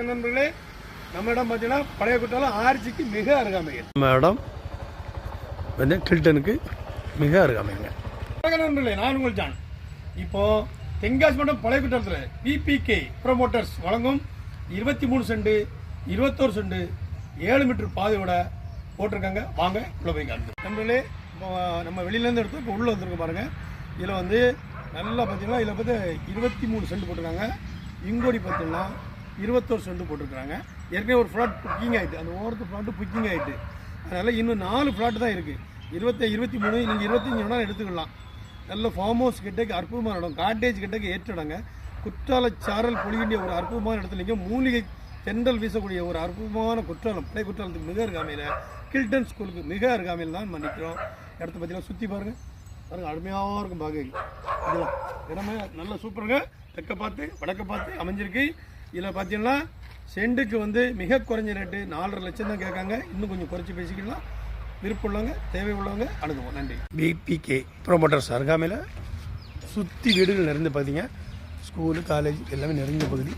நண்பர்களே, நம்ம இடம் பார்த்தீங்கன்னா பழைய குற்றாலம் ஆர்ச்சிக்கு மிக அருகாமைங்க. நம்ம இடம் வந்து கில்டனுக்கு மிக அருகாமைங்க. நண்பர்களே, நான் உங்கள் ஜான். இப்போ தென்காசி மாவட்டம் பழைய குற்றாலத்தில் பிபிகே ப்ரோமோட்டர்ஸ் வழங்கும் 23 சென்ட் 21 சென்ட் 7 மீட்டர் பாதையோட போட்டிருக்காங்க. வாங்க உள்ள போய் காணுங்க. நண்பர்களே, இப்போ நம்ம வெளியிலேருந்து எடுத்து இப்போ உள்ளே வந்துருக்க பாருங்க. இதில் வந்து நல்லா பார்த்தீங்கன்னா இதில் பார்த்து 23 சென்ட் போட்டிருக்காங்க. இங்கோடி பார்த்தீங்கன்னா 21 சென்ட் போட்டிருக்காங்க. ஏற்கனவே ஒரு ஃப்ளாட் புக்கிங் ஆகிட்டு, அந்த ஓரத்து ஃப்ளாட்டு புக்கிங் ஆகிட்டு, அதனால் இன்னும் 4 ஃப்ளாட் தான் இருக்குது. 23 நீங்கள் 25 வேணாலும் எடுத்துக்கலாம். நல்ல ஃபார்ம் ஹவுஸ் கிட்டக்கு அற்புதமான இடம், காட்டேஜ் கிட்டக்கு ஏற்ற இடங்க. குற்றாலச்சாரல் பொழிகின்ற ஒரு அற்புதமான இடத்துலைங்க மூலிகை தென்றல் வீசக்கூடிய ஒரு அற்புதமான குற்றாலம், பழைய குற்றாலத்துக்கு மிக அருகாமையில் கில்டன் ஸ்கூலுக்கு மிக அருகாமையில் தான் பண்ணிக்கிறோம். இடத்த பற்றிலாம் சுற்றி பாருங்கள், அருமையாக இருக்கும் பார்க்க. இதெல்லாம் இடமே நல்ல சூப்பருங்க. தெற்க பார்த்து வடக்க பார்த்து அமைஞ்சிருக்கு. இதில் பார்த்தீங்கன்னா சென்ட்டுக்கு வந்து மிக குறைஞ்ச ரேட்டு 4.5 லட்சம் தான் கேட்காங்க. இன்னும் கொஞ்சம் குறைச்சி பேசிக்கலாம். விருப்பம் உள்ளவங்க தேவை உள்ளவங்க அணுகுவோம். நன்றி. பிபிகே ப்ரோமோட்டர்ஸ் அருகாமையில் சுற்றி வீடுகள் நிறைந்து பார்த்தீங்க. ஸ்கூலு காலேஜ் எல்லாமே நிறைந்த பகுதி.